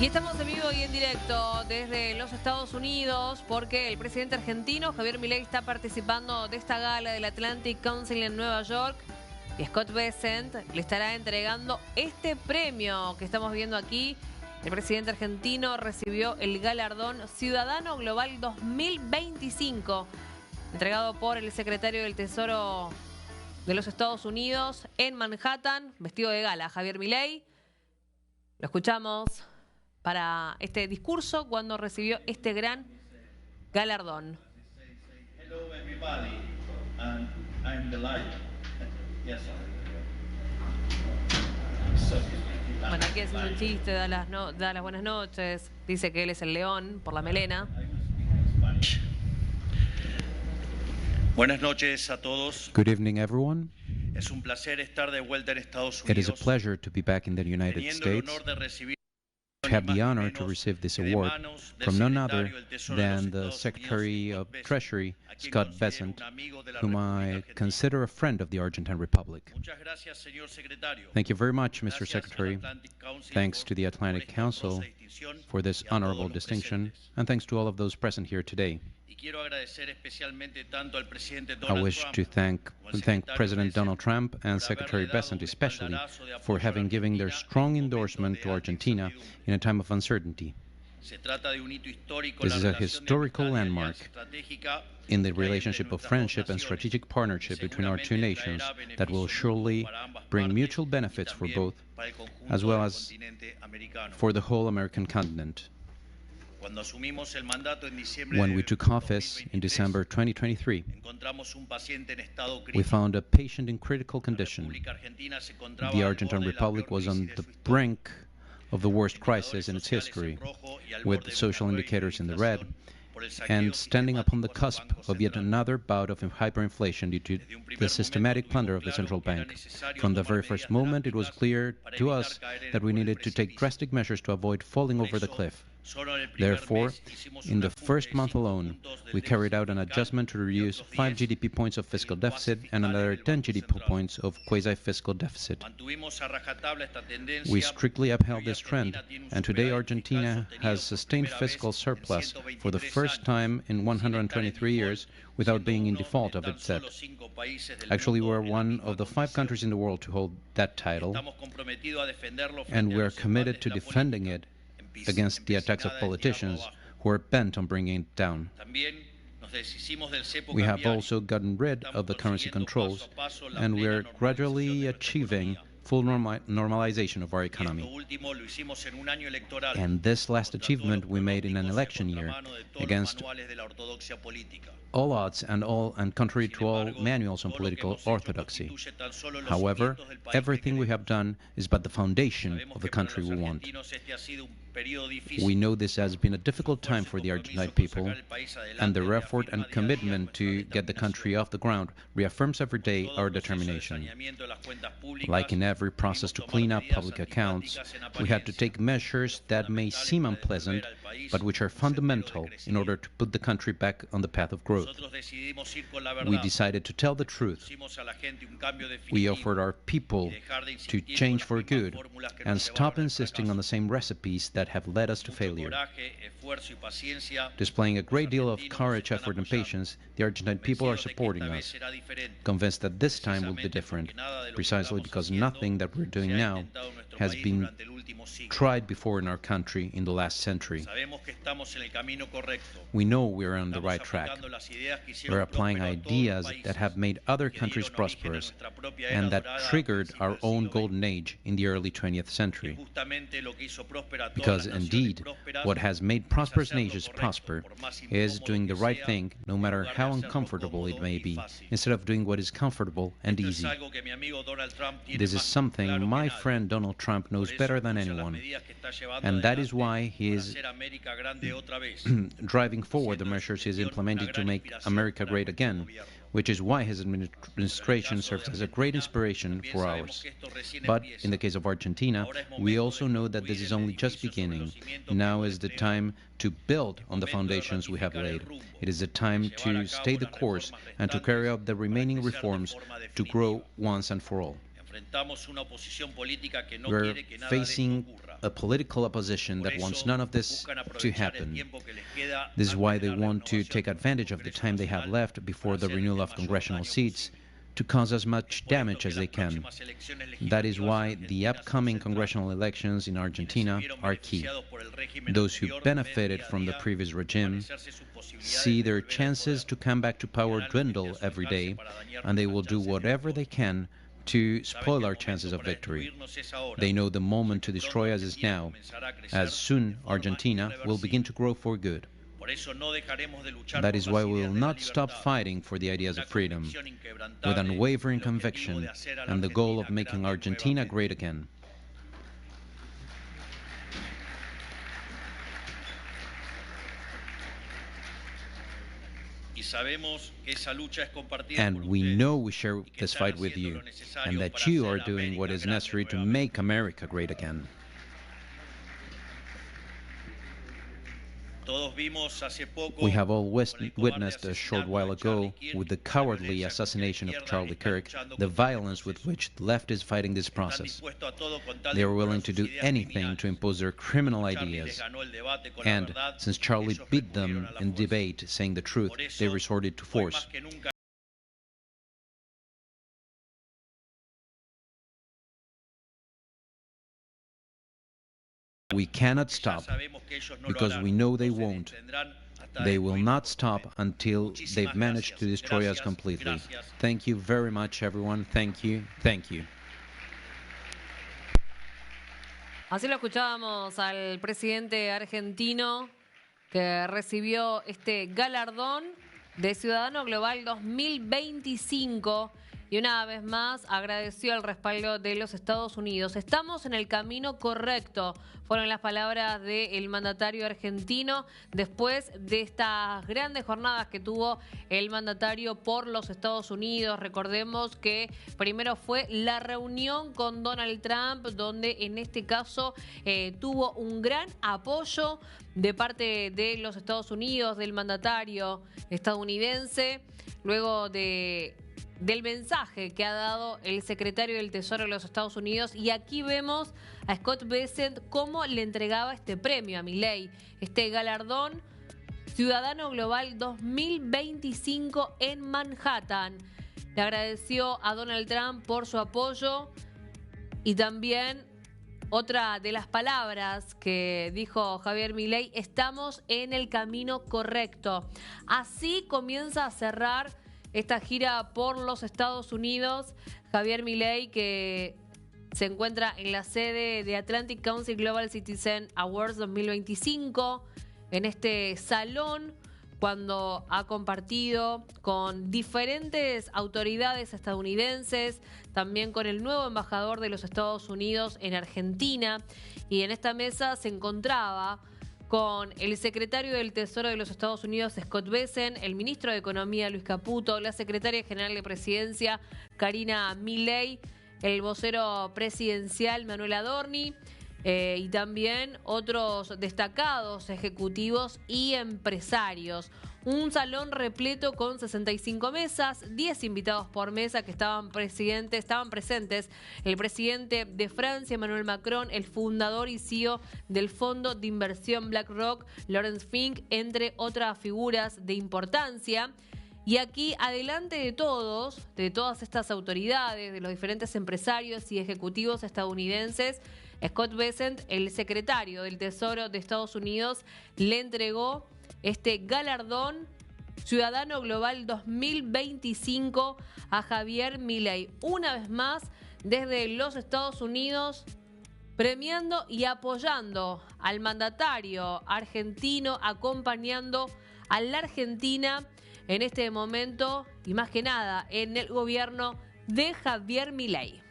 Y estamos en vivo y en directo desde los Estados Unidos porque el presidente argentino, Javier Milei, está participando de esta gala del Atlantic Council en Nueva York. Y Scott Bessant le estará entregando este premio que estamos viendo aquí. El presidente argentino recibió el galardón Ciudadano Global 2025, entregado por el Secretario del Tesoro de los Estados Unidos en Manhattan, vestido de gala. Javier Milei, lo escuchamos para este discurso cuando recibió este gran galardón. Hello everybody, and I'm delighted. Yes, Bueno, aquí es un chiste, da las buenas noches, dice que él es el león por la melena. Buenas noches a todos. Good evening, everyone. Es un placer estar de vuelta en Estados It is a Unidos, pleasure to be back in the United teniendo el States, honor de recibir to have the honor to receive this award from none other than the Secretary of Treasury, Scott Bessant, whom I consider a friend of the Argentine Republic. Muchas gracias, señor secretario. Thank you very much, Mr. Gracias Secretary. al Atlantic Council Thanks to the Atlantic por esta Council honrosa distinción for this y a todos honorable los distinction, presentes. and thanks to all of those present here today. Y quiero agradecer especialmente tanto al presidente I Donald wish Trump to thank como al secretario President Bessant Donald Trump and por Secretary haberle dado Bessant un especially espaldarazo de for apoyo a having given their Argentina strong en momentos endorsement de to alta Argentina incertidumbre. in a time of uncertainty. Se trata de un hito histórico This la is a relación de historical amistad y landmark alianza estratégica in the que hay entre relationship of nuestras dos friendship and naciones, strategic partnership que between our two seguramente nations traerá that will beneficios surely para ambas bring partes mutual y benefits for también both, para el conjunto as well del as continente americano. for the whole American continent. Cuando asumimos el mandato en diciembre When de we took office in 2023, December 2023, encontramos un paciente en estado we crítico. found a patient in critical La condition. República Argentina se encontraba The al Argentine borde de la Republic peor was on crisis de the su historia. brink of the worst Indicadores crisis in its sociales history, en rojo y al with borde de social una nueva indicators in the red, hiperinflación por el saqueo and standing upon the sistemático a su cusp Banco of yet Central. another bout of hyperinflation due to Desde un primer the systematic momento plunder tuvimos of the claro central que era bank. necesario From the tomar very medidas first moment, it was drásticas clear para to evitar us caer that we por el needed to take precipicio. drastic measures to avoid falling Por over the eso, cliff. solo en el primer Therefore, mes hicimos in un the ajuste first de month 5 alone, puntos del we carried out an déficit adjustment to fiscal y reduce otros 5 10 GDP points of fiscal del deficit impasse and fiscal en another el 10 Banco GDP Central. points of quasi-fiscal deficit. Mantuvimos a rajatabla esta tendencia. We strictly upheld Hoy this trend, Argentina tiene un and today superávit Argentina fiscal has sostenido por sustained primera fiscal vez en surplus for the 123 first años, time in sin estar en 123 years without siendo being in uno default de of tan its debt. solo 5 países del Actually, mundo we're en la one misma of the 5 condición. countries in the world to hold that title, Estamos comprometidos a defenderlo and frente a we're los committed embates to de la defending política, it against the attacks of empecinada en tirarlo politicians abajo. who are bent on bringing it down. También nos deshicimos del cepo We have cambiario. also gotten rid Estamos of the currency persiguiendo controls, paso a paso la and plena we're normalización gradually de nuestra achieving economía. full normalization of our Y esto economy. último lo hicimos en un año electoral. And this last contra todos achievement los we made in an pronósticos y a election year contramano de todos los against manuales de la ortodoxia política. all odds and contrary Sin to all embargo, manuals on todo lo que political hemos hecho orthodoxy. constituye tan solo los However, cimientos del país que everything we queremos. have done is but the foundation Sabemos of the que para country los we want. argentinos este ha sido un periodo difícil. We know this has been a difficult time for the Argentine people, and their effort and commitment to get the country off the ground reaffirms every day our determination. Like in every process to clean up public accounts, we had to take measures that may seem unpleasant, but which are fundamental in order to put the country back on the path of growth. We decided to tell the truth. We offered our people to change for good and stop insisting on the same recipes that have led us to failure. Displaying a great deal of courage, effort, and patience, the Argentine people are supporting us, convinced that this time will be different, precisely because nothing that we're doing now has been tried before in our country in the last century. We know we're on the right track. We're applying ideas that have made other countries prosperous and that triggered our own golden age in the early 20th century. Because indeed, what has made prosperous nations prosper is doing the right thing, no matter how uncomfortable it may be, instead of doing what is comfortable and easy. This is something my friend Donald Trump knows better than anyone, and that is why he is driving forward the measures he is implementing to make America great again, which is why his administration serves as a great inspiration for ours. But in the case of Argentina, we also know that this is only just beginning. Now is the time to build on the foundations we have laid. It is the time to stay the course and to carry out the remaining reforms to grow once and for all. Enfrentamos una oposición política que no We're quiere que nada de esto facing ocurra. a political opposition Por that eso, wants none of this buscan to aprovechar el happen. tiempo que les queda This is antes why de they la want to renovación take del advantage of the Congreso time they have Nacional left before the para hacer renewal el of mayor congressional daño seats posible. to cause as much Por damage esto as que they las can. próximas elecciones That is legislativas why the argentinas son upcoming centrales. congressional elections in Quienes se Argentina vieron are key. beneficiados por el régimen Those who anterior ven benefited día a from the día previous regime desvanecerse sus posibilidades see de their volver al chances poder. to come back to power Harán lo que esté dwindle a su every alcance day, para dañar and they nuestras will do chances de whatever they victoria. can to Saben spoil que el our chances momento of para victory. destruirnos es ahora. They know the moment to Pronto destroy us is Argentina now, comenzará a crecer as de soon forma Argentina will begin to grow for good. Por eso no dejaremos de luchar That por is las why we ideas will de la not stop libertad, fighting for the con ideas una of freedom, convicción with inquebrantable unwavering del objetivo conviction de hacer a la and the goal of Argentina making grande Argentina nuevamente. great again. Y sabemos que esa lucha es compartida por And we ustedes, know we share y que this están fight with haciendo you, lo necesario and that para you hacer are a doing what América is grande necessary to nuevamente. make America great again. Todos vimos hace poco We have all con el cobarde witnessed a short asesinato while de Charlie ago, Kirk, with the la cowardly violencia con que la assassination of izquierda Charlie está Kirk, luchando the contra este violence with proceso. which the left is fighting this Están process. dispuestos a todo con tal They de are imponer willing to sus do ideas anything criminales. to impose their criminal Como Charlie ideas. les ganó el debate con la And verdad, since Charlie ellos beat recurrieron them a la in fuerza. debate saying the truth, Por eso, they resorted to hoy force. más que nunca We cannot ya stop sabemos que ellos no lo because harán. we know they No se won't. detendrán hasta They will destruirnos not por stop completo. until Muchísimas they've managed to gracias. destroy us Gracias, completely. gracias. Thank you very much, everyone. Thank you. Thank you. Así lo escuchábamos al presidente argentino que recibió este galardón de Ciudadano Global 2025 y una vez más agradeció el respaldo de los Estados Unidos. Estamos en el camino correcto, fueron las palabras del mandatario argentino después de estas grandes jornadas que tuvo el mandatario por los Estados Unidos. Recordemos que primero fue la reunión con Donald Trump, donde en este caso tuvo un gran apoyo de parte de los Estados Unidos, del mandatario estadounidense, luego del mensaje que ha dado el secretario del Tesoro de los Estados Unidos. Y aquí vemos a Scott Bessant cómo le entregaba este premio a Milei, este galardón Ciudadano Global 2025 en Manhattan. Le agradeció a Donald Trump por su apoyo y también otra de las palabras que dijo Javier Milei: estamos en el camino correcto. Así comienza a cerrar esta gira por los Estados Unidos Javier Milei, que se encuentra en la sede de Atlantic Council Global Citizen Awards 2025, en este salón, cuando ha compartido con diferentes autoridades estadounidenses, también con el nuevo embajador de los Estados Unidos en Argentina. Y en esta mesa se encontraba con el secretario del Tesoro de los Estados Unidos, Scott Bessant, el ministro de Economía, Luis Caputo, la secretaria general de Presidencia, Karina Milei, el vocero presidencial, Manuel Adorni, y también otros destacados ejecutivos y empresarios. Un salón repleto con 65 mesas, 10 invitados por mesa que estaban presentes el presidente de Francia, Emmanuel Macron, el fundador y CEO del fondo de inversión BlackRock, Lawrence Fink, entre otras figuras de importancia. Y aquí, adelante de todas estas autoridades, de los diferentes empresarios y ejecutivos estadounidenses, Scott Bessant, el secretario del Tesoro de Estados Unidos, le entregó este galardón Ciudadano Global 2025 a Javier Milei. Una vez más, desde los Estados Unidos, premiando y apoyando al mandatario argentino, acompañando a la Argentina en este momento y más que nada en el gobierno de Javier Milei.